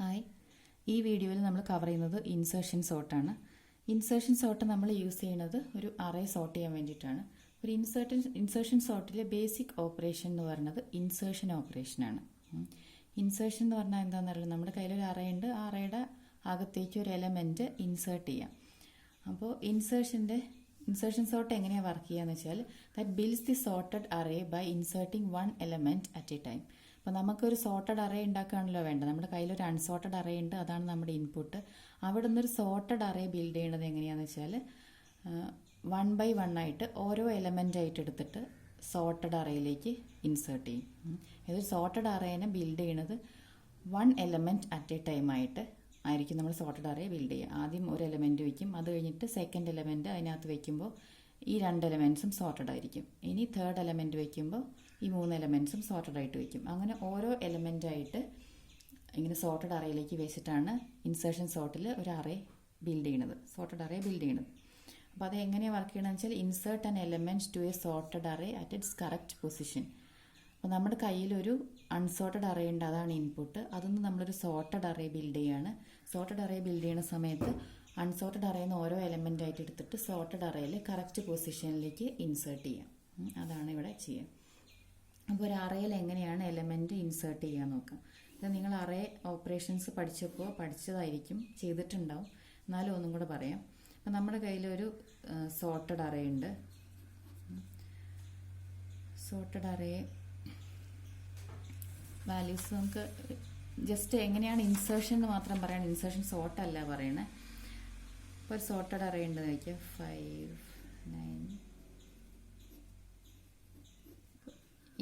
Hi, ഈ വീഡിയോയിൽ നമ്മൾ കവർ ചെയ്യുന്നത് ഇൻസേർഷൻ സോർട്ടാണ്. ഇൻസേർഷൻ സോർട്ട് നമ്മൾ യൂസ് ചെയ്യുന്നത് ഒരു അറേ സോർട്ട് ചെയ്യാൻ വേണ്ടിയിട്ടാണ്. ഒരു ഇൻസേർഷൻ സോർട്ടിലെ ബേസിക് ഓപ്പറേഷൻ എന്ന് പറയുന്നത് ഇൻസേർഷൻ ഓപ്പറേഷനാണ്. ഇൻസേർഷൻ എന്ന് പറഞ്ഞാൽ എന്താണെന്നറിയില്ല, നമ്മുടെ കയ്യിലൊരു അറേ ഉണ്ട്, ആ അറേയുടെ അകത്തേക്ക് ഒരു എലമെൻറ്റ് ഇൻസേർട്ട് ചെയ്യാം. അപ്പോൾ ഇൻസേർഷൻ സോർട്ട് എങ്ങനെയാണ് വർക്ക് ചെയ്യുക എന്ന് വെച്ചാൽ, that builds the sorted array by inserting one element at a time. അപ്പോൾ നമുക്കൊരു സോർട്ടഡ് അറേ ഉണ്ടാക്കുകയാണല്ലോ വേണ്ടത്. നമ്മുടെ കയ്യിലൊരു അൺസോർട്ടഡ് അറേ ഉണ്ട്, അതാണ് നമ്മുടെ ഇൻപുട്ട്. അവിടെ നിന്നൊരു സോർട്ടഡ് അറേ ബിൽഡ് ചെയ്യേണ്ടത് എങ്ങനെയാണെന്ന് വെച്ചാൽ, 1 by 1 ആയിട്ട് ഓരോ എലമെൻ്റ് ആയിട്ട് എടുത്തിട്ട് സോർട്ടഡ് അറേയിലേക്ക് ഇൻസേർട്ട് ചെയ്യും. ഇതൊരു സോർട്ടഡ് അറേനെ ബിൽഡ് ചെയ്യണത് 1 എലമെൻറ്റ് അറ്റ് എ ടൈം ആയിരിക്കും നമ്മൾ സോർട്ടഡ് അറേ ബിൽഡ് ചെയ്യുക. ആദ്യം ഒരു എലമെൻറ്റ് വയ്ക്കും, അത് കഴിഞ്ഞിട്ട് സെക്കൻഡ് എലമെൻറ്റ് അതിനകത്ത് വയ്ക്കുമ്പോൾ ഈ 2 എലമെൻറ്റ്സും സോർട്ടഡ് ആയിരിക്കും. ഇനി തേർഡ് എലമെൻറ്റ് വയ്ക്കുമ്പോൾ ഈ 3 എലമെൻറ്റ്സും സോർട്ടഡ് ആയിട്ട് വയ്ക്കും. അങ്ങനെ ഓരോ എലമെൻ്റായിട്ട് ഇങ്ങനെ സോർട്ടഡ് അറേയിലേക്ക് വെച്ചിട്ടാണ് ഇൻസേർഷൻ സോർട്ടിൽ ഒരു അറേ ബിൽഡ് ചെയ്യണത്, സോർട്ടഡ് അറേ ബിൽഡ് ചെയ്യണത്. അപ്പോൾ അത് എങ്ങനെയാണ് വർക്ക് ചെയ്യണമെന്ന് വെച്ചാൽ, insert an element to a sorted array at its correct position. അപ്പോൾ നമ്മുടെ കയ്യിലൊരു അൺസോർട്ടഡ് അറേ ഉണ്ട്, അതാണ് ഇൻപുട്ട്. അതൊന്ന് നമ്മളൊരു സോർട്ടഡ് അറേ ബിൽഡ് ചെയ്യാണ്. സോർട്ടഡ് അറേ ബിൽഡ് ചെയ്യുന്ന സമയത്ത് അൺസോർട്ടഡ് അറേയിൽ നിന്ന് ഓരോ എലമെൻ്റ് ആയിട്ട് എടുത്തിട്ട് സോർട്ടഡ് അറേയിൽ കറക്റ്റ് പൊസിഷനിലേക്ക് ഇൻസേർട്ട് ചെയ്യാം. അതാണ് ഇവിടെ ചെയ്യുക. അപ്പോൾ ഒരു അറേയിൽ എങ്ങനെയാണ് എലമെൻറ്റ് ഇൻസേർട്ട് ചെയ്യാൻ നോക്കാം. ഇത് നിങ്ങൾ അറേ ഓപ്പറേഷൻസ് പഠിച്ചതായിരിക്കും, ചെയ്തിട്ടുണ്ടാവും, എന്നാലും ഒന്നും കൂടെ പറയാം. അപ്പോൾ നമ്മുടെ കയ്യിലൊരു സോർട്ടഡ് അറേ ഉണ്ട്. സോർട്ടഡ് അറേ വാല്യൂസ് നമുക്ക് ജസ്റ്റ് എങ്ങനെയാണ് ഇൻസേർഷൻ എന്ന് മാത്രം പറയണം, ഇൻസേർഷൻ സോർട്ട് അല്ല പറയണേ. ഇപ്പോൾ ഒരു സോർട്ടഡ് അറേ ഉണ്ട് നോക്കിയാൽ 5, 9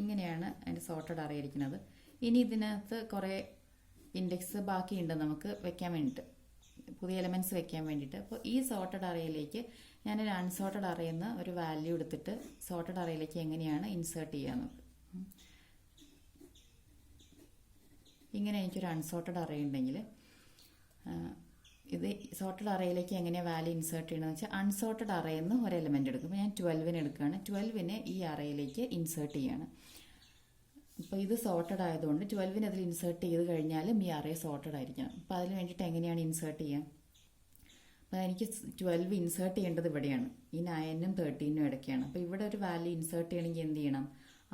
ഇങ്ങനെയാണ് അതിൻ്റെ സോർട്ടഡ് അറേ ഇരിക്കുന്നത്. ഇനി ഇതിനകത്ത് കുറേ ഇൻഡെക്സ് ബാക്കിയുണ്ട് നമുക്ക് വെക്കാൻ വേണ്ടിയിട്ട്, പുതിയ എലമെൻറ്റ്സ് വെക്കാൻ വേണ്ടിയിട്ട്. അപ്പോൾ ഈ സോർട്ടഡ് അറേയിലേക്ക് ഞാനൊരു അൺസോർട്ടഡ് അറേയിൽ നിന്ന് ഒരു വാല്യൂ എടുത്തിട്ട് സോർട്ടഡ് അറേയിലേക്ക് എങ്ങനെയാണ് ഇൻസേർട്ട് ചെയ്യാൻ നോക്കുക. ഇങ്ങനെ എനിക്കൊരു അൺസോർട്ടഡ് അറേ ഉണ്ടെങ്കിൽ ഇത് സോർട്ടഡ് അറേയിലേക്ക് എങ്ങനെയാണ് വാല്യൂ ഇൻസേർട്ട് ചെയ്യണമെന്ന് വെച്ചാൽ, അൺസോർട്ടഡ് അറേയിൽ നിന്ന് ഒരു എലമെൻറ്റ് എടുക്കും. അപ്പോൾ ഞാൻ 12 എടുക്കുകയാണ്, 12 ഈ അറേയിലേക്ക് ഇൻസേർട്ട് ചെയ്യാണ്. ഇപ്പോൾ ഇത് സോർട്ടഡ് ആയതുകൊണ്ട് 12 അതിൽ ഇൻസേർട്ട് ചെയ്ത് കഴിഞ്ഞാലും ഈ അറേ സോർട്ടഡ് ആയിരിക്കണം. അപ്പോൾ അതിന് വേണ്ടിയിട്ട് എങ്ങനെയാണ് ഇൻസേർട്ട് ചെയ്യുക. അപ്പോൾ എനിക്ക് 12 ഇൻസേർട്ട് ചെയ്യേണ്ടത് ഇവിടെയാണ്, ഈ 9 ഉം 13 ഇടയ്ക്കാണ്. അപ്പോൾ ഇവിടെ ഒരു വാല്യൂ ഇൻസേർട്ട് ചെയ്യണമെങ്കിൽ എന്ത് ചെയ്യണം,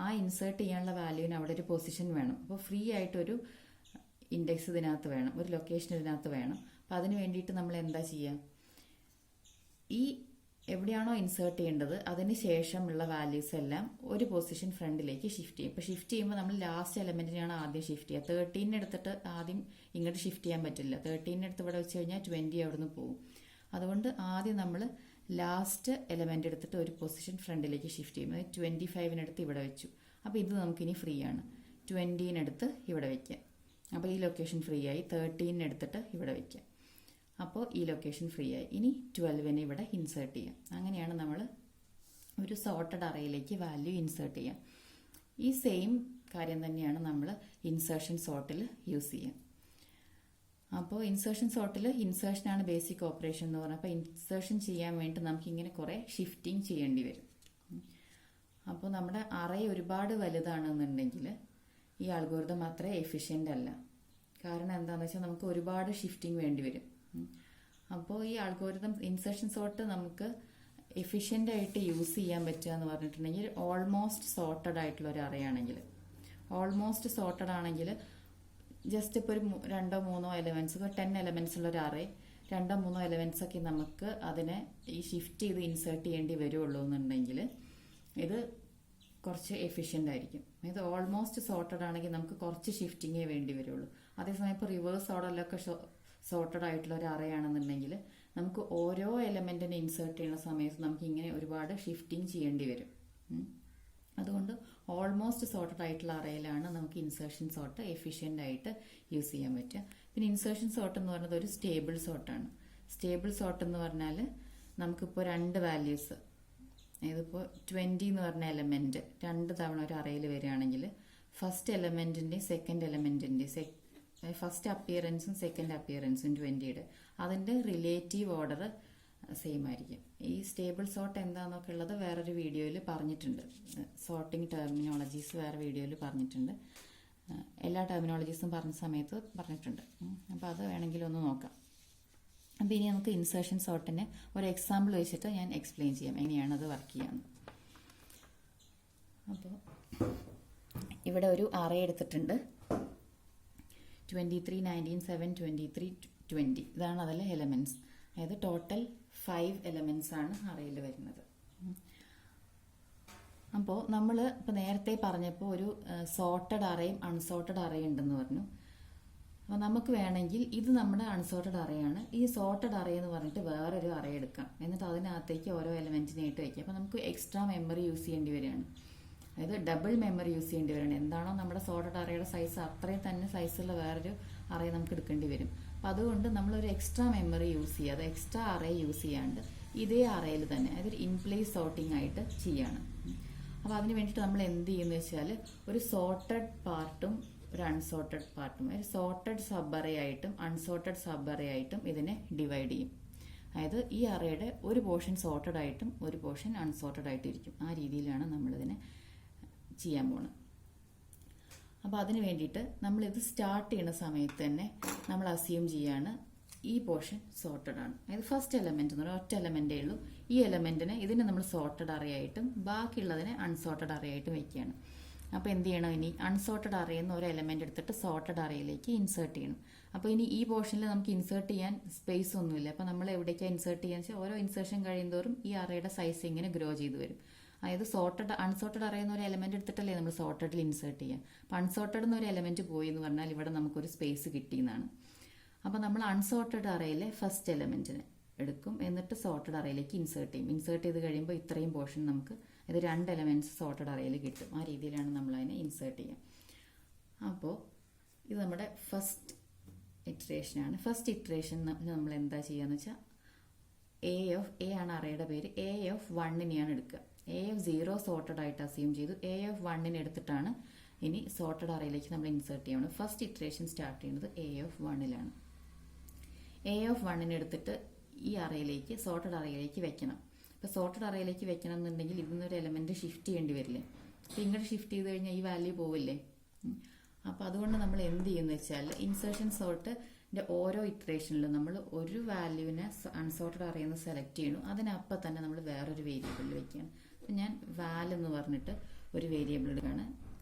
ആ ഇൻസേർട്ട് ചെയ്യാനുള്ള വാല്യൂവിന് അവിടെ ഒരു പൊസിഷൻ വേണം. അപ്പോൾ ഫ്രീ ആയിട്ടൊരു ഇൻഡെക്സ് ഇതിനകത്ത് വേണം, ഒരു ലൊക്കേഷൻ ഇതിനകത്ത് വേണം. അപ്പോൾ അതിന് വേണ്ടിയിട്ട് നമ്മൾ എന്താ ചെയ്യുക, ഈ എവിടെയാണോ ഇൻസേർട്ട് ചെയ്യേണ്ടത് അതിന് ശേഷമുള്ള വാല്യൂസ് എല്ലാം ഒരു പൊസിഷൻ ഫ്രണ്ടിലേക്ക് ഷിഫ്റ്റ് ചെയ്യും. ഇപ്പോൾ ഷിഫ്റ്റ് ചെയ്യുമ്പോൾ നമ്മൾ ലാസ്റ്റ് എലമെൻറ്റിനെയാണ് ആദ്യം ഷിഫ്റ്റ് ചെയ്യുക. 13 എടുത്തിട്ട് ആദ്യം ഇങ്ങോട്ട് ഷിഫ്റ്റ് ചെയ്യാൻ പറ്റില്ല. 13 എടുത്ത് ഇവിടെ വെച്ച് കഴിഞ്ഞാൽ 20 അവിടെ നിന്ന് പോകും. അതുകൊണ്ട് ആദ്യം നമ്മൾ ലാസ്റ്റ് എലമെൻ്റ് എടുത്തിട്ട് ഒരു പൊസിഷൻ ഫ്രണ്ടിലേക്ക് ഷിഫ്റ്റ് ചെയ്യും. അതായത് 25 ഇവിടെ വെച്ചു. അപ്പോൾ ഇത് നമുക്കിനി ഫ്രീ ആണ്. 20 ഇവിടെ വയ്ക്കുക, അപ്പോൾ ഈ ലൊക്കേഷൻ ഫ്രീ ആയി. 13 എടുത്തിട്ട് ഇവിടെ വയ്ക്കുക, അപ്പോൾ ഈ ലൊക്കേഷൻ ഫ്രീ ആയി. ഇനി 12 ഇവിടെ ഇൻസേർട്ട് ചെയ്യാം. അങ്ങനെയാണ് നമ്മൾ ഒരു സോർട്ടഡ് അറേയിലേക്ക് വാല്യൂ ഇൻസേർട്ട് ചെയ്യുക. ഈ സെയിം കാര്യം തന്നെയാണ് നമ്മൾ ഇൻസേർഷൻ സോർട്ടിൽ യൂസ് ചെയ്യുക. അപ്പോൾ ഇൻസേർഷൻ സോർട്ടിൽ ഇൻസേർഷനാണ് ബേസിക് ഓപ്പറേഷൻ എന്ന് പറഞ്ഞാൽ, അപ്പോൾ ഇൻസേർഷൻ ചെയ്യാൻ വേണ്ടി നമുക്കിങ്ങനെ കുറേ ഷിഫ്റ്റിംഗ് ചെയ്യേണ്ടി വരും. അപ്പോൾ നമ്മുടെ അറേ ഒരുപാട് വലുതാണെന്നുണ്ടെങ്കിൽ ഈ അൽഗോരിതം അത്ര എഫിഷ്യൻ്റ് അല്ല. കാരണം എന്താണെന്ന് വെച്ചാൽ നമുക്ക് ഒരുപാട് ഷിഫ്റ്റിംഗ് വേണ്ടി വരും. അപ്പോൾ ഈ അൽഗോരിതം ഇൻസേർഷൻ സോർട്ട് നമുക്ക് എഫിഷ്യൻ്റ് ആയിട്ട് യൂസ് ചെയ്യാൻ പറ്റുക എന്ന് പറഞ്ഞിട്ടുണ്ടെങ്കിൽ, ഓൾമോസ്റ്റ് സോർട്ടഡ് ആയിട്ടുള്ള ഒരു അറേ ആണെങ്കിൽ, ഓൾമോസ്റ്റ് സോർട്ടഡ് ആണെങ്കിൽ ജസ്റ്റ് ഇപ്പോൾ ഒരു 2-3 എലമെൻറ്റ്സ്, ഇപ്പോൾ 10 എലമെൻറ്റ്സ് ഉള്ള ഒരു അറേ 2-3 എലമെൻറ്റ്സ് ഒക്കെ നമുക്ക് അതിനെ ഈ ഷിഫ്റ്റ് ചെയ്ത് ഇൻസേർട്ട് ചെയ്യേണ്ടി വരുള്ളൂ എന്നുണ്ടെങ്കിൽ ഇത് കുറച്ച് എഫിഷ്യൻ്റ് ആയിരിക്കും. ഇത് ഓൾമോസ്റ്റ് സോർട്ടഡ് ആണെങ്കിൽ നമുക്ക് കുറച്ച് ഷിഫ്റ്റിങ്ങേ വേണ്ടി വരുള്ളൂ. അതേസമയം ഇപ്പോൾ റിവേഴ്സ് ഓർഡറിലൊക്കെ സോർട്ടഡ് ആയിട്ടുള്ള ഒരു അറേ ആണെന്നുണ്ടെങ്കിൽ നമുക്ക് ഓരോ എലമെൻറ്റിനെ ഇൻസേർട്ട് ചെയ്യുന്ന സമയത്ത് നമുക്ക് ഇങ്ങനെ ഒരുപാട് ഷിഫ്റ്റിംഗ് ചെയ്യേണ്ടി വരും. അതുകൊണ്ട് ഓൾമോസ്റ്റ് സോർട്ടഡ് ആയിട്ടുള്ള അറേയിലാണ് നമുക്ക് ഇൻസേർഷൻ സോർട്ട് എഫിഷ്യൻ്റ് ആയിട്ട് യൂസ് ചെയ്യാൻ പറ്റുക. പിന്നെ ഇൻസേർഷൻ സോർട്ട് എന്ന് പറയുന്നത് ഒരു സ്റ്റേബിൾ സോർട്ടാണ്. സ്റ്റേബിൾ സോർട്ട് എന്ന് പറഞ്ഞാൽ നമുക്കിപ്പോൾ 2 വാല്യൂസ്, ഇതിപ്പോൾ 20 എന്ന് പറഞ്ഞ എലമെൻറ്റ് 2 തവണ ഒരു അറേയിൽ വരികയാണെങ്കിൽ, ഫസ്റ്റ് എലമെൻറ്റിൻ്റെയും സെക്കൻഡ് എലമെൻറ്റിൻ്റെയും ഫസ്റ്റ് അപ്പിയറൻസും സെക്കൻഡ് അപ്പിയറൻസും 20 അതിൻ്റെ റിലേറ്റീവ് ഓർഡർ സെയിം ആയിരിക്കും. ഈ സ്റ്റേബിൾ സോർട്ട് എന്താണെന്നൊക്കെ ഉള്ളത് വേറൊരു വീഡിയോയിൽ പറഞ്ഞിട്ടുണ്ട്, സോർട്ടിങ് ടെർമിനോളജീസ് വേറെ വീഡിയോയിൽ പറഞ്ഞിട്ടുണ്ട്. എല്ലാ ടെർമിനോളജീസും പറഞ്ഞ സമയത്ത് പറഞ്ഞിട്ടുണ്ട്. അപ്പോൾ അത് വേണമെങ്കിൽ ഒന്ന് നോക്കാം. അപ്പോൾ ഇനി നമുക്ക് ഇൻസേർഷൻ സോർട്ടിന് ഒരു എക്സാമ്പിൾ വെച്ചിട്ട് ഞാൻ എക്സ്പ്ലെയിൻ ചെയ്യാം എങ്ങനെയാണ് അത് വർക്ക് ചെയ്യാമെന്ന്. അപ്പോൾ ഇവിടെ ഒരു അറേ എടുത്തിട്ടുണ്ട്. 23, 19, 7, 23, 20 ഇതാണ് അതിലെ എലമെൻറ്റ്സ്. അതായത് ടോട്ടൽ 5 എലമെൻറ്റ്സ് ആണ് അറേയിൽ വരുന്നത്. അപ്പോൾ നമ്മൾ ഇപ്പോൾ നേരത്തെ പറഞ്ഞപ്പോൾ ഒരു സോർട്ടഡ് അറേയും അൺസോർട്ടഡ് അറേയും ഉണ്ടെന്ന് പറഞ്ഞു. അപ്പോൾ നമുക്ക് വേണമെങ്കിൽ ഇത് നമ്മുടെ അൺസോർട്ടഡ് അറേയാണ്. ഈ സോർട്ടഡ് അറേ എന്ന് പറഞ്ഞിട്ട് വേറൊരു അറേ എടുക്കാം. എന്നിട്ട് അതിനകത്തേക്ക് ഓരോ എലമെൻറ്റിനായിട്ട് വയ്ക്കാം. അപ്പോൾ നമുക്ക് എക്സ്ട്രാ മെമ്മറി യൂസ് ചെയ്യേണ്ടി വരികയാണ്. അതായത് ഡബിൾ മെമ്മറി യൂസ് ചെയ്യേണ്ടി വരികയാണ്. എന്താണോ നമ്മുടെ സോർട്ടഡ് അറേയുടെ സൈസ് അത്രയും തന്നെ സൈസുള്ള വേറൊരു അറേ നമുക്ക് എടുക്കേണ്ടി വരും. അപ്പം അതുകൊണ്ട് നമ്മളൊരു എക്സ്ട്രാ മെമ്മറി യൂസ് ചെയ്യുക, അത് എക്സ്ട്രാ അറേ യൂസ് ചെയ്യാണ്ട് ഇതേ അറേയിൽ തന്നെ അതൊരു ഇൻപ്ലേസ് സോർട്ടിംഗ് ആയിട്ട് ചെയ്യാണ്. അപ്പോൾ അതിന് വേണ്ടിയിട്ട് നമ്മൾ എന്ത് ചെയ്യുന്നത് വെച്ചാൽ ഒരു സോർട്ടഡ് പാർട്ടും ഒരു അൺസോർട്ടഡ് പാർട്ടും, ഒരു സോർട്ടഡ് സബ് അറേ ആയിട്ടും അൺസോർട്ടഡ് സബ് അറേ ആയിട്ടും ഇതിനെ ഡിവൈഡ് ചെയ്യും. അതായത് ഈ അറേയുടെ ഒരു പോർഷൻ സോർട്ടഡ് ആയിട്ടും ഒരു പോർഷൻ അൺസോർട്ടഡ് ആയിട്ടും ഇരിക്കും. ആ രീതിയിലാണ് നമ്മളിതിനെ ചെയ്യാൻ പോകുന്നത്. അപ്പോൾ അതിന് വേണ്ടിയിട്ട് നമ്മളിത് സ്റ്റാർട്ട് ചെയ്യുന്ന സമയത്ത് തന്നെ നമ്മൾ അസ്യൂം ചെയ്യാണ് ഈ പോർഷൻ സോർട്ടഡ് ആണ്. അതായത് ഫസ്റ്റ് എലമെന്റ് എന്ന് പറഞ്ഞാൽ ഒറ്റ എലമെന്റേ ഉള്ളൂ. ഈ എലമെന്റിനെ ഇതിനെ നമ്മൾ സോർട്ടഡ് അറേ ആയിട്ടും ബാക്കിയുള്ളതിനെ അൺസോർട്ടഡ് അറേ ആയിട്ടും വയ്ക്കുകയാണ്. അപ്പോൾ എന്ത് ചെയ്യണം, ഇനി അൺസോർട്ടഡ് അറേയിൽ നിന്ന് ഒരു എലമെന്റ് എടുത്തിട്ട് സോർട്ടഡ് അറേയിലേക്ക് ഇൻസേർട്ട് ചെയ്യണം. അപ്പോൾ ഇനി ഈ പോർഷനിൽ നമുക്ക് ഇൻസേർട്ട് ചെയ്യാൻ സ്പേസ് ഒന്നുമില്ല. അപ്പോൾ നമ്മൾ എവിടേക്കാണ് ഇൻസേർട്ട് ചെയ്യാന്ന് വെച്ചാൽ ഓരോ ഇൻസേർഷൻ കഴിയുന്തോറും ഈ അറേയുടെ സൈസ് ഇങ്ങനെ ഗ്രോ ചെയ്ത് വരും. അതായത് അൺസോർട്ടഡ് അറേന്ന് ഒരു എലമെന്റ് എടുത്തിട്ടല്ലേ നമ്മൾ സോർട്ടഡിൽ ഇൻസേർട്ട് ചെയ്യാം. അപ്പോൾ അൺസോർട്ടഡ് എന്നൊരു എലമെന്റ് പോയി എന്ന് പറഞ്ഞാൽ ഇവിടെ നമുക്കൊരു സ്പേസ് കിട്ടിയെന്നാണ്. അപ്പോൾ നമ്മൾ അൺസോർട്ടഡ് അറേയിലെ ഫസ്റ്റ് എലമെന്റിനെ എടുക്കും, എന്നിട്ട് സോർട്ടഡ് അറേയിലേക്ക് ഇൻസേർട്ട് ചെയ്യും. ഇൻസേർട്ട് ചെയ്ത് കഴിയുമ്പോൾ ഇത്രയും പോർഷൻ നമുക്ക് ഇത് 2 എലമെന്റ്സ് സോർട്ടഡ് അറേയിൽ കിട്ടും. ആ രീതിയിലാണ് നമ്മൾ അതിനെ ഇൻസേർട്ട് ചെയ്യുക. അപ്പോൾ ഇത് നമ്മുടെ ഫസ്റ്റ് ഇറ്ററേഷനാണ്. ഫസ്റ്റ് ഇറ്ററേഷൻ നമ്മൾ എന്താ ചെയ്യുകയെന്ന് വെച്ചാൽ എ ആണ് അറേയുടെ പേര്. A(1)നെയാണ് എടുക്കുക. A(0) സോർട്ടഡ് ആയിട്ട് അസ്യൂം ചെയ്തു. A(1)നെ എടുത്തിട്ടാണ് ഇനി സോർട്ടഡ് അറേയിലേക്ക് നമ്മൾ ഇൻസേർട്ട് ചെയ്യണം. ഫസ്റ്റ് ഇറ്ററേഷൻ സ്റ്റാർട്ട് ചെയ്യുന്നത് A(1)ലാണ്. A(1)നെ എടുത്തിട്ട് ഈ അറേയിലേക്ക് സോർട്ടഡ് അറേയിലേക്ക് വെക്കണം. ഇപ്പോൾ സോർട്ടഡ് അറേയിലേക്ക് വെക്കണം എന്നുണ്ടെങ്കിൽ ഇതിന്നൊരു എലമെന്റ് ഷിഫ്റ്റ് ചെയ്യേണ്ടി വരില്ലേ. അപ്പോൾ ഇങ്ങോട്ട് ഷിഫ്റ്റ് ചെയ്ത് കഴിഞ്ഞാൽ ഈ വാല്യൂ പോവില്ലേ. അപ്പോൾ അതുകൊണ്ട് നമ്മൾ എന്ത് ചെയ്യുന്നത് വെച്ചാൽ ഇൻസേർഷൻ സോർട്ടിന്റെ ഓരോ ഇറ്ററേഷനിലും നമ്മൾ ഒരു വാല്യൂവിനെ അൺസോർട്ടഡ് അറേയിൽ നിന്ന് സെലക്ട് ചെയ്യണു. അതിനപ്പം തന്നെ നമ്മൾ വേറൊരു വേരിയബിളിൽ വെക്കുകയാണ്. അപ്പം ഞാൻ വാൽ എന്ന് പറഞ്ഞിട്ട് ഒരു വേരിയബിൾ എടുക്കുകയാണ്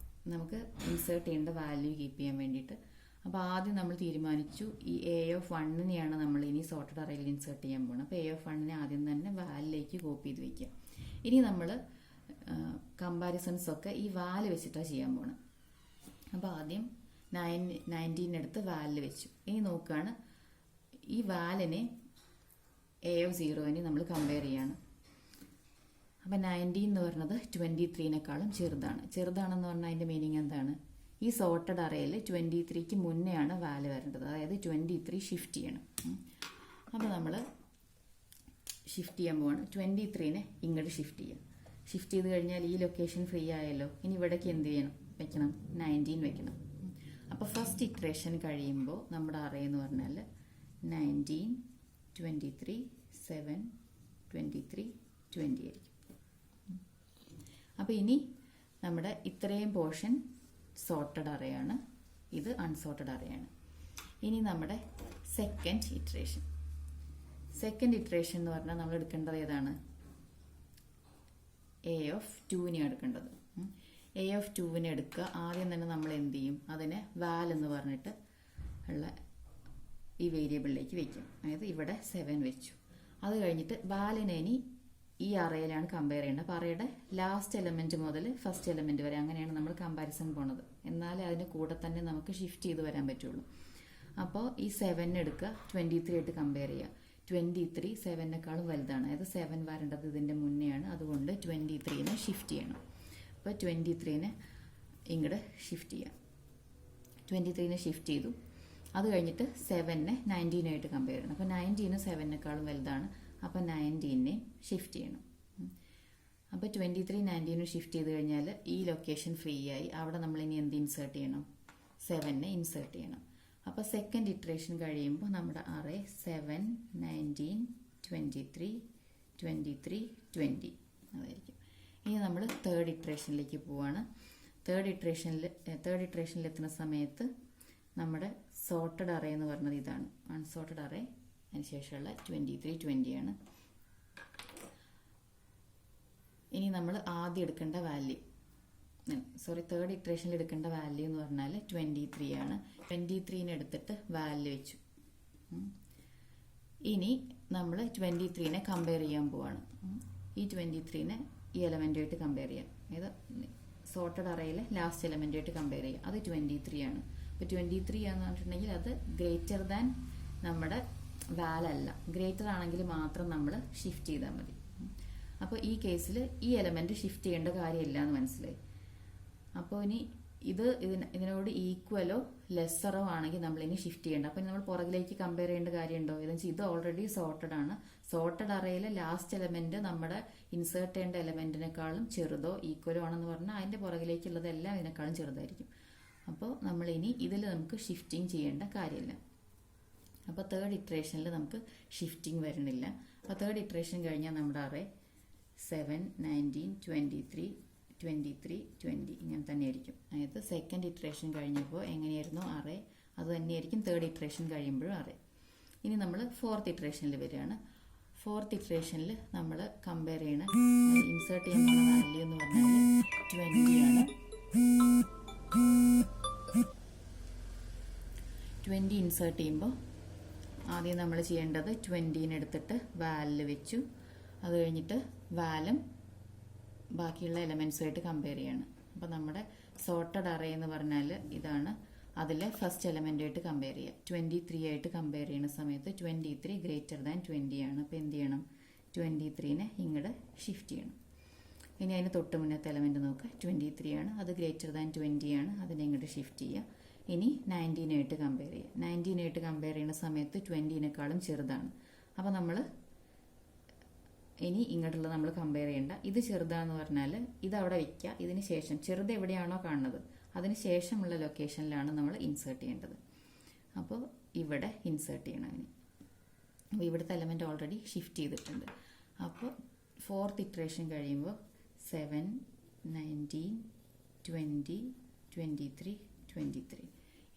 നമുക്ക് ഇൻസേർട്ട് ചെയ്യേണ്ട വാല്യൂ കീപ്പ് ചെയ്യാൻ വേണ്ടിയിട്ട്. അപ്പോൾ ആദ്യം നമ്മൾ തീരുമാനിച്ചു ഈ A(1)നെയാണ് നമ്മൾ ഇനി സോർട്ടഡ് അറേയിൽ ഇൻസേർട്ട് ചെയ്യാൻ പോകുന്നത്. അപ്പോൾ A(1)നെ ആദ്യം തന്നെ വാലിലേക്ക് കോപ്പി ചെയ്ത് വയ്ക്കുക. ഇനി നമ്മൾ കമ്പാരിസൺസ് ഒക്കെ ഈ വാല് വെച്ചിട്ടാണ് ചെയ്യാൻ പോകുന്നത്. അപ്പോൾ ആദ്യം 19 എടുത്ത് വാലിൽ വെച്ചു. ഇനി നോക്കുകയാണ് ഈ വാലിനെ A(0)നെ നമ്മൾ കമ്പയർ ചെയ്യാണ്. അപ്പം 19 എന്ന് പറയുന്നത് 23നെക്കാളും ചെറുതാണെന്ന് പറഞ്ഞാൽ അതിൻ്റെ മീനിങ് എന്താണ്? ഈ സോർട്ടഡ് അറേയിൽ 23ക്ക് മുന്നെയാണ് വാല് വരേണ്ടത്. അതായത് 23 ഷിഫ്റ്റ് ചെയ്യണം. അപ്പോൾ നമ്മൾ ഷിഫ്റ്റ് ചെയ്യാൻ പോവാണ്. 23നെ ഇങ്ങോട്ട് ഷിഫ്റ്റ് ചെയ്യാം. ഷിഫ്റ്റ് ചെയ്ത് കഴിഞ്ഞാൽ ഈ ലൊക്കേഷൻ ഫ്രീ ആയല്ലോ. ഇനി ഇവിടേക്ക് എന്ത് ചെയ്യണം? വെക്കണം 19 വെക്കണം. അപ്പോൾ ഫസ്റ്റ് ഇറ്ററേഷൻ കഴിയുമ്പോൾ നമ്മുടെ അറേ എന്ന് പറഞ്ഞാൽ 19, 23, 7, 23, 20 ആയിരിക്കും. അപ്പോൾ ഇനി നമ്മുടെ ഇത്രയും പോർഷൻ സോർട്ടഡ് അറേയാണ്, ഇത് അൺസോർട്ടഡ് അറേയാണ്. ഇനി നമ്മുടെ സെക്കൻഡ് ഇറ്ററേഷൻ എന്ന് പറഞ്ഞാൽ നമ്മൾ എടുക്കേണ്ടത് ഏതാണ്? A(2)നെ എടുക്കേണ്ടത്. A(2)നെ എടുക്കുക. ആദ്യം തന്നെ നമ്മൾ എന്ത് ചെയ്യും? അതിനെ വാൽ എന്ന് പറഞ്ഞിട്ട് ഉള്ള ഈ വേരിയബിളിലേക്ക് വെക്കും. അതായത് ഇവിടെ 7 വെച്ചു. അത് കഴിഞ്ഞിട്ട് വാലിനെ ഇനി ഈ അറേയിലാണ് കമ്പയർ ചെയ്യേണ്ടത്. അപ്പോൾ അറേയുടെ ലാസ്റ്റ് എലമെന്റ് മുതൽ ഫസ്റ്റ് എലമെന്റ് വരെ അങ്ങനെയാണ് നമ്മൾ കമ്പാരിസൺ പോണത്. എന്നാലേ അതിന് കൂടെ തന്നെ നമുക്ക് ഷിഫ്റ്റ് ചെയ്ത് വരാൻ പറ്റുള്ളൂ. അപ്പോൾ ഈ 7 എടുക്കുക, 23 ആയിട്ട് കമ്പയർ ചെയ്യുക. 23 7നെക്കാളും വലുതാണ്. അതായത് 7 വരേണ്ടത് ഇതിൻ്റെ മുന്നെയാണ്. അതുകൊണ്ട് 23നെ ഷിഫ്റ്റ് ചെയ്യണം. അപ്പോൾ 23നെ ഇങ്ങോട്ട് ഷിഫ്റ്റ് ചെയ്യാം. 23നെ ഷിഫ്റ്റ് ചെയ്തു. അത് കഴിഞ്ഞിട്ട് 7നെ 19ആയിട്ട് കമ്പയർ ചെയ്യണം. അപ്പോൾ 19 7നെക്കാളും വലുതാണ്. അപ്പോൾ 19നെ ഷിഫ്റ്റ് ചെയ്യണം. അപ്പോൾ 23 19 ഷിഫ്റ്റ് ചെയ്ത് കഴിഞ്ഞാൽ ഈ ലൊക്കേഷൻ ഫ്രീ ആയി. അവിടെ നമ്മൾ ഇനി എന്ത് ഇൻസേർട്ട് ചെയ്യണം? 7നെ ഇൻസേർട്ട് ചെയ്യണം. അപ്പോൾ സെക്കൻഡ് ഇറ്ററേഷൻ കഴിയുമ്പോൾ നമ്മുടെ അറേ 7, 19, 23, 23, 20 അതായിരിക്കും. ഇനി നമ്മൾ തേർഡ് ഇറ്ററേഷനിലേക്ക് പോവാണ്. തേർഡ് ഇറ്ററേഷനിൽ എത്തുന്ന സമയത്ത് നമ്മുടെ സോർട്ടഡ് അറേ എന്ന് പറഞ്ഞത് ഇതാണ്. അൺസോർട്ടഡ് അറേ അതിന് ശേഷമുള്ള 23 20 ആണ്. ഇനി നമ്മൾ ആദ്യം എടുക്കേണ്ട വാല്യൂ, തേർഡ് ഇറ്ററേഷനിൽ എടുക്കേണ്ട വാല്യൂ എന്ന് പറഞ്ഞാൽ 23 ആണ്. 23നെ എടുത്തിട്ട് വാല്യൂ വെച്ചു. ഇനി നമ്മൾ 23നെ കമ്പയർ ചെയ്യാൻ പോവാണ്. ഈ 23നെ ഈ എലമെന്റുമായിട്ട് കമ്പയർ ചെയ്യാം. ഇത് സോർട്ടഡ് അറയിലെ ലാസ്റ്റ് എലമെന്റുമായിട്ട് കമ്പയർ ചെയ്യാം. അത് 23 ആണ്. അപ്പോൾ 23 എന്ന് പറഞ്ഞിട്ടുണ്ടെങ്കിൽ അത് ഗ്രേറ്റർ ദാൻ നമ്മുടെ വാലല്ല. ഗ്രേറ്റർ ആണെങ്കിൽ മാത്രം നമ്മൾ ഷിഫ്റ്റ് ചെയ്താൽ മതി. അപ്പോൾ ഈ കേസിൽ ഈ എലമെന്റ് ഷിഫ്റ്റ് ചെയ്യേണ്ട കാര്യമില്ല എന്ന് മനസ്സിലായി. അപ്പോൾ ഇനി ഇതിനോട് ഈക്വലോ ലെസ്സറോ ആണെങ്കിൽ നമ്മൾ ഇനി ഷിഫ്റ്റ് ചെയ്യേണ്ട. അപ്പോൾ നമ്മൾ പുറകിലേക്ക് കമ്പയർ ചെയ്യേണ്ട കാര്യമുണ്ടോ? ഇതെന്ന് വെച്ചാൽ ഇത് ഓൾറെഡി സോർട്ടഡ് ആണ്. സോർട്ടഡ് അറയിലെ ലാസ്റ്റ് എലമെന്റ് നമ്മുടെ ഇൻസേർട്ട് ചെയ്യേണ്ട എലമെന്റിനേക്കാളും ചെറുതോ ഈക്വലോ ആണെന്ന് പറഞ്ഞാൽ അതിന്റെ പുറകിലേക്കുള്ളതെല്ലാം ഇതിനേക്കാളും ചെറുതായിരിക്കും. അപ്പോൾ നമ്മൾ ഇനി ഇതിൽ നമുക്ക് ഷിഫ്റ്റിംഗ് ചെയ്യേണ്ട കാര്യമില്ല. അപ്പോൾ തേർഡ് ഇറ്ററേഷനിൽ നമുക്ക് ഷിഫ്റ്റിംഗ് വരുന്നില്ല. അപ്പോൾ തേർഡ് ഇറ്ററേഷൻ കഴിഞ്ഞാൽ നമ്മുടെ അറേ 7 19 23 23 20 ഇങ്ങനെ തന്നെയായിരിക്കും. അതായത് സെക്കൻഡ് ഇറ്ററേഷൻ കഴിഞ്ഞപ്പോൾ എങ്ങനെയായിരുന്നു അറേ അത് തന്നെയായിരിക്കും തേർഡ് ഇറ്ററേഷൻ കഴിയുമ്പോഴും അറേ. ഇനി നമ്മൾ ഫോർത്ത് ഇറ്ററേഷനിൽ വരികയാണ്. ഫോർത്ത് ഇറ്ററേഷനിൽ നമ്മൾ കമ്പയർ ചെയ്യണ ഇൻസേർട്ട് ചെയ്യാൻ പോകുന്ന വാല്യൂ എന്ന് പറഞ്ഞാൽ 20 ആണ്. 20 ഇൻസേർട്ട് ചെയ്യുമ്പോൾ ആദ്യം നമ്മൾ ചെയ്യേണ്ടത് 20നെ എടുത്തിട്ട് വാലിൽ വെച്ചു. അത് കഴിഞ്ഞിട്ട് വാലും ബാക്കിയുള്ള എലമെന്റ്സുമായിട്ട് കമ്പയർ ചെയ്യണം. അപ്പോൾ നമ്മുടെ സോർട്ടഡ് അറേ എന്ന് പറഞ്ഞാൽ ഇതാണ്. അതിലെ ഫസ്റ്റ് എലമെന്റുമായിട്ട് കമ്പയർ ചെയ്യുക. 23 ആയിട്ട് കമ്പയർ ചെയ്യുന്ന സമയത്ത് 23 ഗ്രേറ്റർ ദാൻ 20 ആണ്. അപ്പോൾ എന്ത് ചെയ്യണം? 23നെ ഇങ്ങോട്ട് ഷിഫ്റ്റ് ചെയ്യണം. ഇനി അതിന് തൊട്ട് മുന്നത്തെ എലമെന്റ് നോക്കുക. 23 ആണ്. അത് ഗ്രേറ്റർ ദാൻ 20 ആണ്. അതിനെ ഇങ്ങോട്ട് ഷിഫ്റ്റ് ചെയ്യുക. ഇനി 19 ആയിട്ട് കമ്പയർ ചെയ്യുക. 19 ആയിട്ട് കമ്പയർ ചെയ്യുന്ന സമയത്ത് 20നെക്കാളും ചെറുതാണ്. അപ്പോൾ നമ്മൾ ഇനി ഇങ്ങോട്ടുള്ളത് നമ്മൾ കമ്പയർ ചെയ്യേണ്ട. ഇത് ചെറുതാന്ന് പറഞ്ഞാൽ ഇത് അവിടെ വയ്ക്കുക. ഇതിന് ശേഷം ചെറുത് എവിടെയാണോ കാണുന്നത് അതിന് ശേഷമുള്ള ലൊക്കേഷനിലാണ് നമ്മൾ ഇൻസേർട്ട് ചെയ്യേണ്ടത്. അപ്പോൾ ഇവിടെ ഇൻസേർട്ട് ചെയ്യണം അതിന്. അപ്പോൾ ഇവിടുത്തെ എലമെന്റ് ഓൾറെഡി ഷിഫ്റ്റ് ചെയ്തിട്ടുണ്ട്. അപ്പോൾ ഫോർത്ത് ഇറ്ററേഷൻ കഴിയുമ്പോൾ 7 19 20 23 23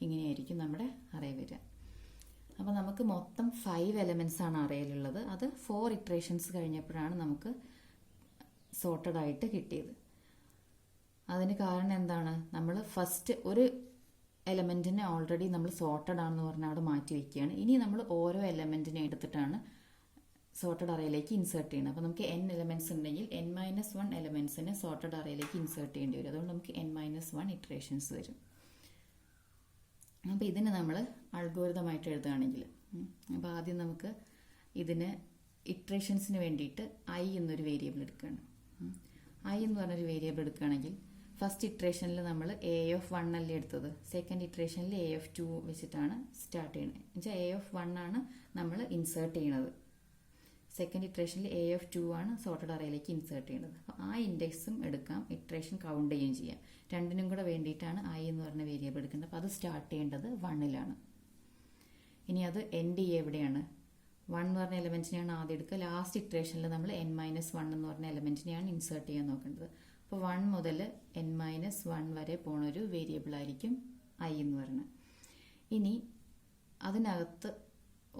ഇങ്ങനെയായിരിക്കും നമ്മുടെ അറേ വരിക. അപ്പോൾ നമുക്ക് മൊത്തം 5 എലമെന്റ്സ് ആണ് അറേയിലുള്ളത്. അത് 4 ഇറ്ററേഷൻസ് കഴിഞ്ഞപ്പോഴാണ് നമുക്ക് സോർട്ടഡ് ആയിട്ട് കിട്ടിയത്. അതിന് കാരണം എന്താണ്? നമ്മൾ ഫസ്റ്റ് ഒരു എലമെന്റിനെ ഓൾറെഡി നമ്മൾ സോർട്ടഡ് ആണെന്ന് പറഞ്ഞാൽ അവിടെ മാറ്റി വയ്ക്കുകയാണ്. ഇനി നമ്മൾ ഓരോ എലമെന്റിനെ എടുത്തിട്ടാണ് സോർട്ടഡ് അറേയിലേക്ക് ഇൻസേർട്ട് ചെയ്യുന്നത്. അപ്പോൾ നമുക്ക് n എലമെന്റ്സ് ഉണ്ടെങ്കിൽ n-1 എലമെന്റ്സിനെ സോർട്ടഡ് അറേയിലേക്ക് ഇൻസേർട്ട് ചെയ്യേണ്ടി വരും. അതുകൊണ്ട് നമുക്ക് n-1 ഇറ്ററേഷൻസ് വരും. അപ്പോൾ ഇതിന് നമ്മൾ അൽഗോരിതമായിട്ട് എഴുതുകയാണെങ്കിൽ അപ്പോൾ ആദ്യം നമുക്ക് ഇതിന് ഇറ്ററേഷൻസിന് വേണ്ടിയിട്ട് i എന്നൊരു വേരിയബിൾ എടുക്കുകയാണ്. i എന്ന് പറഞ്ഞൊരു വേരിയബിൾ എടുക്കുകയാണെങ്കിൽ ഫസ്റ്റ് ഇറ്ററേഷനിൽ നമ്മൾ a(1) അല്ലേ എടുത്തത്. സെക്കൻഡ് ഇറ്ററേഷനിൽ a(2) വെച്ചിട്ടാണ് സ്റ്റാർട്ട് ചെയ്യുന്നത്. എന്നുവെച്ചാൽ a(1) ആണ് നമ്മൾ ഇൻസേർട്ട് ചെയ്യണത്. സെക്കൻഡ് ഇറ്ററേഷനിൽ a(2) ആണ് സോർട്ടഡ് അറേയിലേക്ക് ഇൻസേർട്ട് ചെയ്യുന്നത്. അപ്പോൾ ആ ഇൻഡെക്സും എടുക്കാം, ഇറ്ററേഷൻ കൗണ്ട് ചെയ്യുകയും ചെയ്യാം. രണ്ടിനും കൂടെ വേണ്ടിയിട്ടാണ് i എന്ന് പറഞ്ഞ വേരിയബിൾ എടുക്കേണ്ടത്. അപ്പോൾ അത് സ്റ്റാർട്ട് ചെയ്യേണ്ടത് 1ലാണ്. ഇനി അത് എൻഡ് ചെയ്യുക എവിടെയാണ്? 1 എന്ന് പറഞ്ഞ എലമെന്റിനെയാണ് ആദ്യം എടുക്കുക. ലാസ്റ്റ് ഇറ്ററേഷനിൽ നമ്മൾ n-1 എന്ന് പറഞ്ഞ എലമെന്റിനെയാണ് ഇൻസേർട്ട് ചെയ്യാൻ നോക്കേണ്ടത്. അപ്പോൾ 1 മുതൽ n-1 വരെ പോണ ഒരു വേരിയബിൾ ആയിരിക്കും i എന്ന് പറയുന്നത്. ഇനി അതിനകത്ത്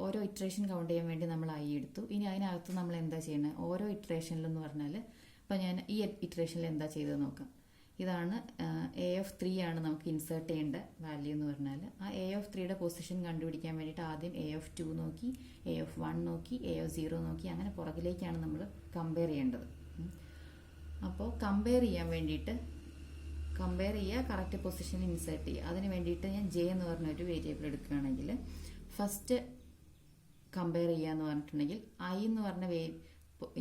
ഓരോ ഇറ്ററേഷൻ കൗണ്ട് ചെയ്യാൻ വേണ്ടി നമ്മൾ i എടുത്തു. ഇനി അതിനകത്ത് നമ്മൾ എന്താ ചെയ്യുന്നത്? ഓരോ ഇറ്ററേഷനിലെന്ന് പറഞ്ഞാൽ അപ്പോൾ ഞാൻ ഈ ഇറ്ററേഷനിൽ എന്താ ചെയ്തത് നോക്കാം. ഇതാണ് a(3) ആണ് നമുക്ക് ഇൻസേർട്ട് ചെയ്യേണ്ട വാല്യൂ എന്ന് പറഞ്ഞാൽ ആ a(3)യുടെ പൊസിഷൻ കണ്ടുപിടിക്കാൻ വേണ്ടിയിട്ട് ആദ്യം a(2) നോക്കി, a(1) നോക്കി, a(0) നോക്കി, അങ്ങനെ പുറകിലേക്കാണ് നമ്മൾ കമ്പയർ ചെയ്യേണ്ടത്. അപ്പോൾ കമ്പയർ ചെയ്യാൻ വേണ്ടിയിട്ട് കറക്റ്റ് പൊസിഷനിൽ ഇൻസേർട്ട് ചെയ്യുക. അതിന് വേണ്ടിയിട്ട് ഞാൻ j എന്ന് പറഞ്ഞൊരു വേരിയബിൾ എടുക്കുകയാണെങ്കിൽ ഫസ്റ്റ് കമ്പയർ ചെയ്യുക എന്ന് പറഞ്ഞിട്ടുണ്ടെങ്കിൽ i എന്ന് പറഞ്ഞ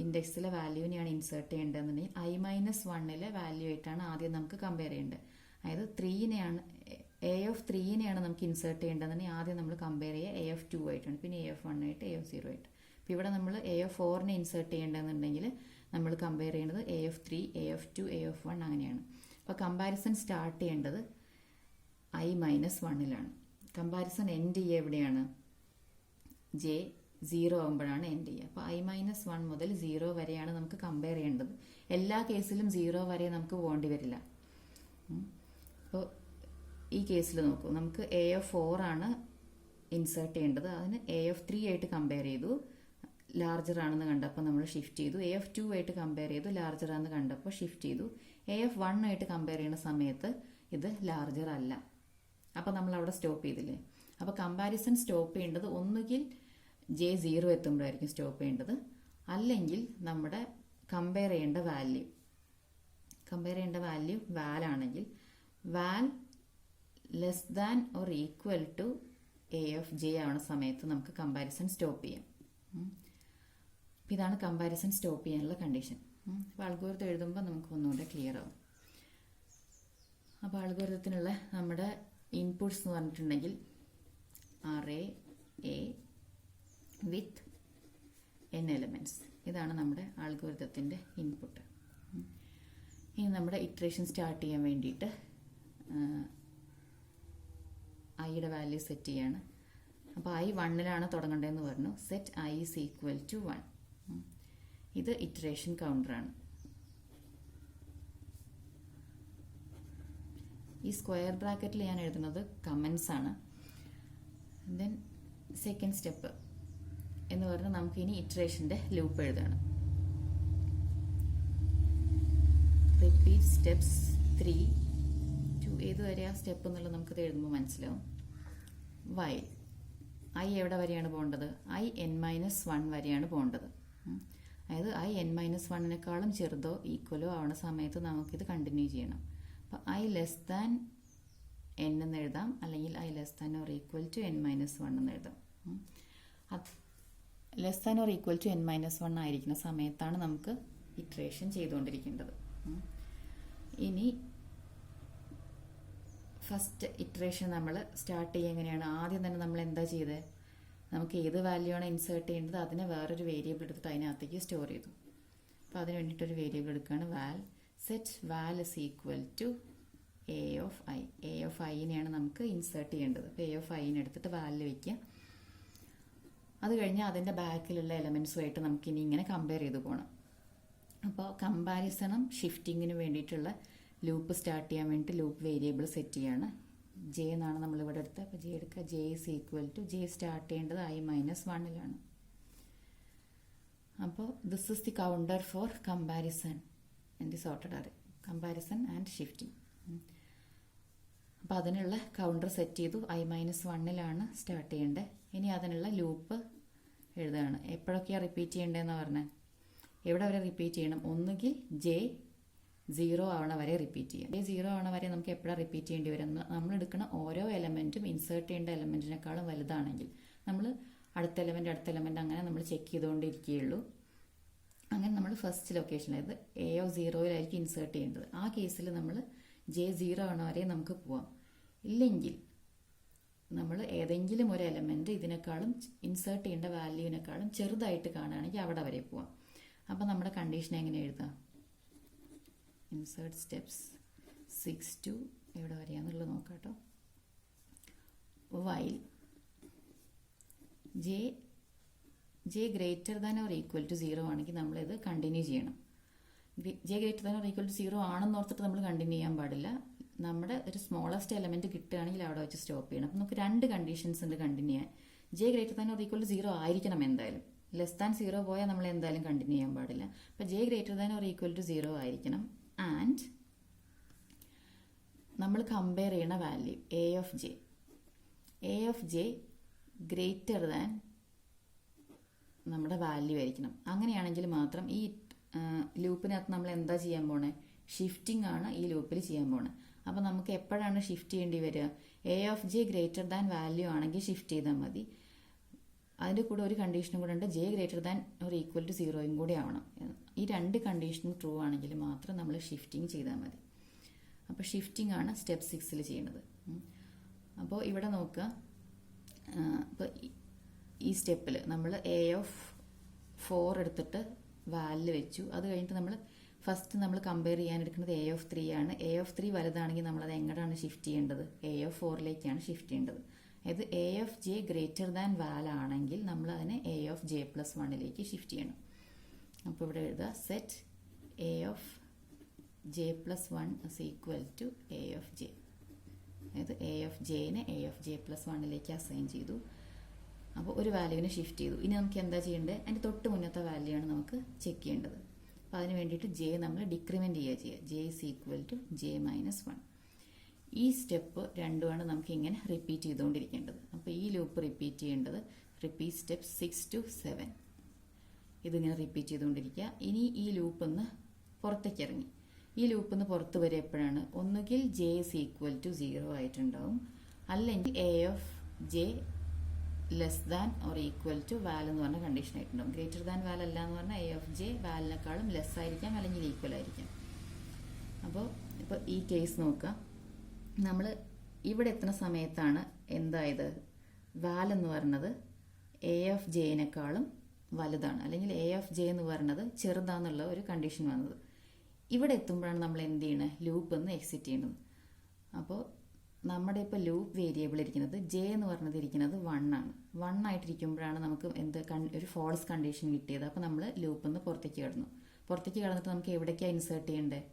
ഇൻഡെക്സിലെ വാല്യൂവിനെയാണ് ഇൻസേർട്ട് ചെയ്യേണ്ടതെന്നുണ്ടെങ്കിൽ i-1ലെ വാല്യൂ ആയിട്ടാണ് ആദ്യം നമുക്ക് കമ്പയർ ചെയ്യേണ്ടത്. അതായത് a(3)നെയാണ് നമുക്ക് ഇൻസേർട്ട് ചെയ്യേണ്ടതെന്നുണ്ടെങ്കിൽ ആദ്യം നമ്മൾ കമ്പയർ ചെയ്യുക a(2) ആയിട്ടാണ്, പിന്നെ a(1) ആയിട്ട്, a(0) ആയിട്ട്. അപ്പോൾ ഇവിടെ നമ്മൾ a(4)നെ ഇൻസേർട്ട് ചെയ്യേണ്ടതെന്നുണ്ടെങ്കിൽ നമ്മൾ കമ്പയർ ചെയ്യുന്നത് a(3), a(2), a(1) അങ്ങനെയാണ്. അപ്പോൾ കമ്പാരിസൺ സ്റ്റാർട്ട് ചെയ്യേണ്ടത് i-1ലാണ്. കമ്പാരിസൺ എൻഡ് ചെയ്യുക എവിടെയാണ്? j 0 ആകുമ്പോഴാണ് എൻഡ് ചെയ്യുക. അപ്പോൾ i-1 മുതൽ 0 വരെയാണ് നമുക്ക് കമ്പയർ ചെയ്യേണ്ടത്. എല്ലാ കേസിലും 0 വരെ നമുക്ക് പോകേണ്ടി വരില്ല. അപ്പോൾ ഈ കേസിൽ നോക്കൂ, നമുക്ക് AF4 ആണ് ഇൻസേർട്ട് ചെയ്യേണ്ടത്. അതിന് AF3 ആയിട്ട് കമ്പയർ ചെയ്തു, ലാർജർ ആണെന്ന് കണ്ടപ്പോൾ നമ്മൾ ഷിഫ്റ്റ് ചെയ്തു. AF2 ആയിട്ട് കമ്പയർ ചെയ്തു, ലാർജർ ആണെന്ന് കണ്ടപ്പോൾ ഷിഫ്റ്റ് ചെയ്തു. AF1 ആയിട്ട് കമ്പയർ ചെയ്യുന്ന സമയത്ത് ഇത് ലാർജർ അല്ല. അപ്പോൾ നമ്മൾ അവിടെ സ്റ്റോപ്പ് ചെയ്തില്ലേ. അപ്പോൾ കമ്പാരിസൺ സ്റ്റോപ്പ് ചെയ്യേണ്ടത് ഒന്നുകിൽ J0 എത്തുമ്പോഴായിരിക്കും സ്റ്റോപ്പ് ചെയ്യേണ്ടത്, അല്ലെങ്കിൽ നമ്മുടെ കമ്പയർ ചെയ്യേണ്ട വാല്യൂ വാൽ ആണെങ്കിൽ val less than or equal to AF J ആവുന്ന സമയത്ത് നമുക്ക് കമ്പാരിസൺ സ്റ്റോപ്പ് ചെയ്യാം. അപ്പം ഇതാണ് കമ്പാരിസൺ സ്റ്റോപ്പ് ചെയ്യാനുള്ള കണ്ടീഷൻ. അപ്പോൾ അൽഗോരിതം എഴുതുമ്പോൾ നമുക്ക് ഒന്നുകൂടെ ക്ലിയർ ആവും. അപ്പോൾ അൽഗോരിതത്തിനുള്ള നമ്മുടെ ഇൻപുട്സ് എന്ന് പറഞ്ഞിട്ടുണ്ടെങ്കിൽ array A with n elements, ഇതാണ് നമ്മുടെ അൽഗോരിതത്തിൻ്റെ ഇൻപുട്ട്. ഇനി നമ്മുടെ ഇറ്ററേഷൻ സ്റ്റാർട്ട് ചെയ്യാൻ വേണ്ടിയിട്ട് ഐയുടെ വാല്യൂ സെറ്റ് ചെയ്യാണ്. അപ്പോൾ I 1ലാണ് തുടങ്ങേണ്ടതെന്ന് പറഞ്ഞു. Set I is equal to 1. ഇത് ഇറ്ററേഷൻ കൗണ്ടറാണ്. ഈ സ്ക്വയർ ബ്രാക്കറ്റിൽ ഞാൻ എഴുതുന്നത് കമൻസ് ആണ്. ദെൻ സെക്കൻഡ് സ്റ്റെപ്പ് എന്ന് പറഞ്ഞാൽ നമുക്ക് ഇനി ഇറ്ററേഷൻ്റെ ലൂപ്പ് എഴുതണം. റിപ്പീറ്റ് സ്റ്റെപ്സ് 3 to ഏത് വരെയാ സ്റ്റെപ്പ് എന്നുള്ളത് നമുക്കത് എഴുതുമ്പോൾ മനസ്സിലാവും. വൈൽ I എവിടെ വരെയാണ് പോകേണ്ടത്? I n-1 വരെയാണ് പോകേണ്ടത്. അതായത് I n-1നേക്കാളും ചെറുതോ ഈക്വലോ ആവുന്ന സമയത്ത് നമുക്കിത് കണ്ടിന്യൂ ചെയ്യണം. അപ്പോൾ I ലെസ് ദാൻ n എന്ന് എഴുതാം, അല്ലെങ്കിൽ I less than or equal to n-1 എന്ന് എഴുതാം. Less than or equal to n-1 ആയിരിക്കുന്ന സമയത്താണ് നമുക്ക് ഇറ്ററേഷൻ ചെയ്തുകൊണ്ടിരിക്കേണ്ടത്. ഇനി ഫസ്റ്റ് ഇറ്ററേഷൻ നമ്മൾ സ്റ്റാർട്ട് ചെയ്യുക എങ്ങനെയാണ്? ആദ്യം തന്നെ നമ്മൾ എന്താ ചെയ്തത്? നമുക്ക് ഏത് വാല്യൂ ആണ് ഇൻസേർട്ട് ചെയ്യേണ്ടത് അതിനെ വേറൊരു വേരിയബിൾ എടുത്തിട്ട് അതിനകത്തേക്ക് സ്റ്റോർ ചെയ്തു. അപ്പോൾ അതിന് വേണ്ടിയിട്ടൊരു വേരിയബിൾ എടുക്കുകയാണ്, val. Set val is equal to A of iനെയാണ് നമുക്ക് ഇൻസേർട്ട് ചെയ്യേണ്ടത്. അപ്പോൾ A of iനെ എടുത്തിട്ട് വാലിൽ വയ്ക്കുക. അത് കഴിഞ്ഞാൽ അതിൻ്റെ ബാക്കിലുള്ള എലമെൻസുമായിട്ട് നമുക്ക് ഇനി ഇങ്ങനെ കമ്പയർ ചെയ്ത് പോകണം. അപ്പോൾ കമ്പാരിസണും ഷിഫ്റ്റിങ്ങിനും വേണ്ടിയിട്ടുള്ള ലൂപ്പ് സ്റ്റാർട്ട് ചെയ്യാൻ വേണ്ടിയിട്ട് ലൂപ്പ് വേരിയബിൾ സെറ്റ് ചെയ്യാണ്. J എന്നാണ് നമ്മളിവിടെ എടുത്തത്. അപ്പോൾ J എടുക്കുക. J is equal to J start ചെയ്യേണ്ടത് I-1ലാണ്. അപ്പോൾ this is the counter for comparison in the sorted array, comparison and shifting. അപ്പോൾ അതിനുള്ള കൗണ്ടർ സെറ്റ് ചെയ്തു. I-1ലാണ് സ്റ്റാർട്ട് ചെയ്യേണ്ടത്. ഇനി അതിനുള്ള ലൂപ്പ് എഴുതുകയാണ്. എപ്പോഴൊക്കെയാണ് റിപ്പീറ്റ് ചെയ്യേണ്ടതെന്ന് പറഞ്ഞാൽ എവിടെ വരെ റിപ്പീറ്റ് ചെയ്യണം? ഒന്നുകിൽ J0 ആവണ വരെ റിപ്പീറ്റ് ചെയ്യാം. J0 ആവണ വരെ നമുക്ക് എപ്പോഴാണ് റിപ്പീറ്റ് ചെയ്യേണ്ടി വരും? നമ്മൾ എടുക്കുന്ന ഓരോ എലമെൻറ്റും ഇൻസേർട്ട് ചെയ്യേണ്ട എലമെൻറ്റിനേക്കാളും വലുതാണെങ്കിൽ നമ്മൾ അടുത്ത എലമെൻറ്റ് അങ്ങനെ നമ്മൾ ചെക്ക് ചെയ്തുകൊണ്ടിരിക്കുകയുള്ളൂ. അങ്ങനെ നമ്മൾ ഫസ്റ്റ് ലൊക്കേഷൻ, അതായത് A0 ഇൻസേർട്ട് ചെയ്യേണ്ടത്. ആ കേസിൽ നമ്മൾ J0 ആവണ വരെ നമുക്ക് പോവാം. ഇല്ലെങ്കിൽ നമ്മൾ ഏതെങ്കിലും ഒരു എലമെൻറ്റ് ഇതിനേക്കാളും ഇൻസേർട്ട് ചെയ്യേണ്ട വാല്യൂവിനേക്കാളും ചെറുതായിട്ട് കാണുകയാണെങ്കിൽ അവിടെ വരെ പോവാം. അപ്പോൾ നമ്മുടെ കണ്ടീഷൻ എങ്ങനെ എഴുതാം? ഇൻസേർട്ട് സ്റ്റെപ്സ് 6 to എവിടെ വരെയാണെന്നുള്ളത് നോക്കാം കേട്ടോ. While J greater than or equal to 0 ആണെങ്കിൽ നമ്മളിത് കണ്ടിന്യൂ ചെയ്യണം. J greater than or equal to 0 ആണെന്ന് ഓർത്തിട്ട് നമ്മൾ കണ്ടിന്യൂ ചെയ്യാൻ പാടില്ല. നമ്മുടെ ഒരു സ്മോളസ്റ്റ് എലമെൻറ്റ് കിട്ടുകയാണെങ്കിൽ അവിടെ വെച്ച് സ്റ്റോപ്പ് ചെയ്യണം. അപ്പോൾ നമുക്ക് രണ്ട് കണ്ടീഷൻസ് ഉണ്ട് കണ്ടിന്യൂ ചെയ്യാൻ. J greater than or equal to 0 ആയിരിക്കണം എന്തായാലും. ലെസ് ദാൻ 0 പോയാൽ നമ്മൾ എന്തായാലും കണ്ടിന്യൂ ചെയ്യാൻ പാടില്ല. അപ്പോൾ J greater than or equal to 0 ആയിരിക്കണം. ആൻഡ് നമ്മൾ കമ്പയർ ചെയ്യണ value A of J greater than നമ്മുടെ വാല്യൂ ആയിരിക്കണം. അങ്ങനെയാണെങ്കിൽ മാത്രം ഈ ലൂപ്പിനകത്ത് നമ്മൾ എന്താ ചെയ്യാൻ പോണേ? ഷിഫ്റ്റിംഗ് ആണ് ഈ ലൂപ്പിൽ ചെയ്യാൻ പോണേ. അപ്പോൾ നമുക്ക് എപ്പോഴാണ് ഷിഫ്റ്റ് ചെയ്യേണ്ടി വരിക? A of J greater than value ആണെങ്കിൽ ഷിഫ്റ്റ് ചെയ്താൽ മതി. അതിൻ്റെ കൂടെ ഒരു കണ്ടീഷനും കൂടെ ഉണ്ട്, J greater than or equal to 0 കൂടെ ആവണം. ഈ രണ്ട് കണ്ടീഷനും ട്രൂ ആണെങ്കിൽ മാത്രം നമ്മൾ ഷിഫ്റ്റിംഗ് ചെയ്താൽ മതി. അപ്പോൾ ഷിഫ്റ്റിംഗ് ആണ് സ്റ്റെപ്പ് 6ൽ ചെയ്യുന്നത്. അപ്പോൾ ഇവിടെ നോക്കുക, ഇപ്പോൾ ഈ സ്റ്റെപ്പിൽ നമ്മൾ A4 എടുത്തിട്ട് വാലിൽ വെച്ചു. അത് കഴിഞ്ഞിട്ട് നമ്മൾ ഫസ്റ്റ് നമ്മൾ കമ്പയർ ചെയ്യാൻ എടുക്കുന്നത് A3 ആണ്. A3 വലുതാണെങ്കിൽ നമ്മളത് എങ്ങോട്ടാണ് ഷിഫ്റ്റ് ചെയ്യേണ്ടത്? A4ലേക്കാണ് ഷിഫ്റ്റ് ചെയ്യേണ്ടത്. അതായത് A of J greater than വാൽ ആണെങ്കിൽ നമ്മൾ അതിനെ A of J+1ലേക്ക് ഷിഫ്റ്റ് ചെയ്യണം. അപ്പോൾ ഇവിടെ എഴുതുക set A of J plus 1 is equal to A of J. അതായത് എ ഓഫ് ജെനെ എ ഓഫ് ജെ പ്ലസ് 1ലേക്ക് അസൈൻ ചെയ്തു. അപ്പോൾ ഒരു വാല്യൂവിനെ ഷിഫ്റ്റ് ചെയ്തു. ഇനി നമുക്ക് എന്താ ചെയ്യേണ്ടത്? അതിൻ്റെ തൊട്ട് മുന്നത്തെ വാല്യൂ ആണ് നമുക്ക് ചെക്ക് ചെയ്യേണ്ടത്. അപ്പോൾ അതിന് വേണ്ടിയിട്ട് ജെ നമ്മൾ ഡിക്രിമെൻറ്റ് ചെയ്യുക. J is equal to J minus 1. ഈ സ്റ്റെപ്പ് രണ്ടുമാണ് നമുക്ക് ഇങ്ങനെ റിപ്പീറ്റ് ചെയ്തുകൊണ്ടിരിക്കേണ്ടത്. അപ്പോൾ ഈ ലൂപ്പ് റിപ്പീറ്റ് ചെയ്യേണ്ടത് റിപ്പീറ്റ് സ്റ്റെപ്പ് 6 to 7 ഇതിങ്ങനെ റിപ്പീറ്റ് ചെയ്തുകൊണ്ടിരിക്കുക. ഇനി ഈ ലൂപ്പ് ഒന്ന് പുറത്തേക്ക് ഇറങ്ങി. ഈ ലൂപ്പ് ഒന്ന് പുറത്ത് വരെ എപ്പോഴാണ്? ഒന്നുകിൽ ജെ ഇസ് ഈക്വൽ ടു 0 ആയിട്ടുണ്ടാവും, അല്ലെങ്കിൽ A of J less than or equal to val എന്ന് പറഞ്ഞ കണ്ടീഷൻ ആയിട്ടുണ്ടാവും. ഗ്രേറ്റർ ദാൻ വാൽ അല്ല എന്ന് പറഞ്ഞാൽ എ ഓഫ് ജെ വാലിനേക്കാളും ലെസ് ആയിരിക്കാം, അല്ലെങ്കിൽ ഈക്വൽ ആയിരിക്കാം. അപ്പോൾ ഇപ്പോൾ ഈ കേസ് നോക്കാം. നമ്മൾ ഇവിടെ എത്തുന്ന സമയത്താണ് എന്തായത്? വാൽ എന്ന് പറയുന്നത് എ ഓഫ് ജെയിനേക്കാളും വലുതാണ്, അല്ലെങ്കിൽ എ ഓഫ് ജെ എന്ന് പറയുന്നത് ചെറുതാന്നുള്ള ഒരു കണ്ടീഷൻ വന്നത്. ഇവിടെ എത്തുമ്പോഴാണ് നമ്മൾ എന്ത് ചെയ്യണത്? ലൂപ്പ് ഒന്ന് എക്സിറ്റ് ചെയ്യുന്നത്. അപ്പോൾ നമ്മുടെ ഇപ്പോൾ ലൂപ്പ് വേരിയബിൾ ഇരിക്കുന്നത് ജെ എന്ന് പറഞ്ഞത് ഇരിക്കുന്നത് 1 ആണ്. 1 ആയിട്ടിരിക്കുമ്പോഴാണ് നമുക്ക് ഒരു ഫോൾസ് കണ്ടീഷൻ കിട്ടിയത്. അപ്പോൾ നമ്മൾ ലൂപ്പ് ഒന്ന് പുറത്തേക്ക് കടന്നു. പുറത്തേക്ക് കടന്നിട്ട് നമുക്ക് എവിടേക്കാണ് ഇൻസേർട്ട് ചെയ്യേണ്ടത്?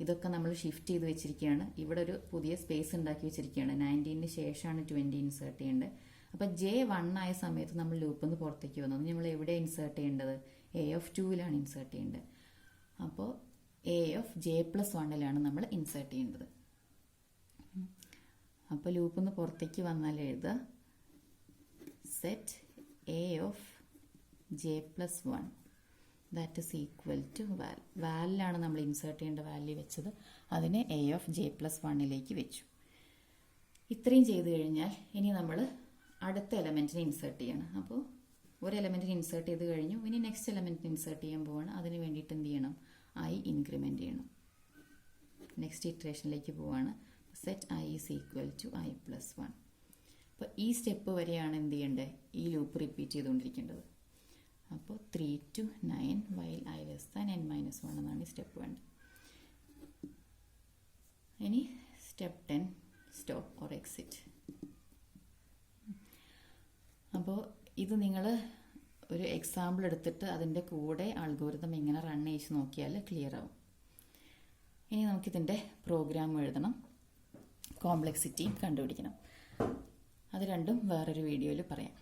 ഇതൊക്കെ നമ്മൾ ഷിഫ്റ്റ് ചെയ്ത് വെച്ചിരിക്കുകയാണ്. ഇവിടെ ഒരു പുതിയ സ്പേസ് ഉണ്ടാക്കി വെച്ചിരിക്കുകയാണ്. 19ന് ശേഷമാണ് 20 ഇൻസേർട്ട് ചെയ്യേണ്ടത്. അപ്പോൾ ജെ 1 ആയ സമയത്ത് നമ്മൾ ലൂപ്പ് ഒന്ന് പുറത്തേക്ക് വന്നു. നമ്മൾ എവിടെ ഇൻസേർട്ട് ചെയ്യേണ്ടത്? എ ഓഫ് 2ലാണ് ഇൻസേർട്ട് ചെയ്യേണ്ടത്. അപ്പോൾ എ ഓഫ് ജെ പ്ലസ് 1ലാണ് നമ്മൾ ഇൻസേർട്ട് ചെയ്യേണ്ടത്. അപ്പോൾ ലൂപ്പ് ഒന്ന് പുറത്തേക്ക് വന്നാൽ എഴുതുക set A of J plus 1 that is equal to val. വാലിലാണ് നമ്മൾ ഇൻസേർട്ട് ചെയ്യേണ്ട വാല്യൂ വെച്ചത്. അതിനെ എ ഓഫ് ജെ പ്ലസ് 1ലേക്ക് വെച്ചു. ഇത്രയും ചെയ്ത് കഴിഞ്ഞാൽ ഇനി നമ്മൾ അടുത്ത എലമെൻറ്റിനെ ഇൻസേർട്ട് ചെയ്യണം. അപ്പോൾ ഒരു എലമെൻറ്റിനെ ഇൻസേർട്ട് ചെയ്ത് കഴിഞ്ഞു. ഇനി നെക്സ്റ്റ് എലമെൻറ്റിനെ ഇൻസേർട്ട് ചെയ്യാൻ പോവാണ്. അതിന് വേണ്ടിയിട്ട് എന്ത് ചെയ്യണം? ഐ ഇൻക്രിമെൻറ്റ് ചെയ്യണം. നെക്സ്റ്റ് ഇറ്ററേഷനിലേക്ക് പോവാണ്. Set I is equal to I plus 1. അപ്പോൾ ഈ സ്റ്റെപ്പ് വരെയാണ് എന്ത് ചെയ്യേണ്ടത്? ഈ ലൂപ്പ് റിപ്പീറ്റ് ചെയ്തുകൊണ്ടിരിക്കേണ്ടത്. അപ്പോൾ 3 to 9 while I less than n minus 1 എന്നാണ് ഈ സ്റ്റെപ്പ് വേണ്ടത്. ഇനി സ്റ്റെപ്പ് 10 സ്റ്റോപ്പ് ഓർ എക്സിറ്റ്. അപ്പോൾ ഇത് നിങ്ങൾ ഒരു എക്സാമ്പിൾ എടുത്തിട്ട് അതിൻ്റെ കൂടെ അൽഗോരിതം ഇങ്ങനെ റൺ ചെയ്ത് നോക്കിയാൽ ക്ലിയർ ആവും. ഇനി നമുക്കിതിൻ്റെ പ്രോഗ്രാം എഴുതണം, കോംപ്ലക്സിറ്റിയും കണ്ടുപിടിക്കണം. അത് രണ്ടും വേറൊരു വീഡിയോയിൽ പറയാം.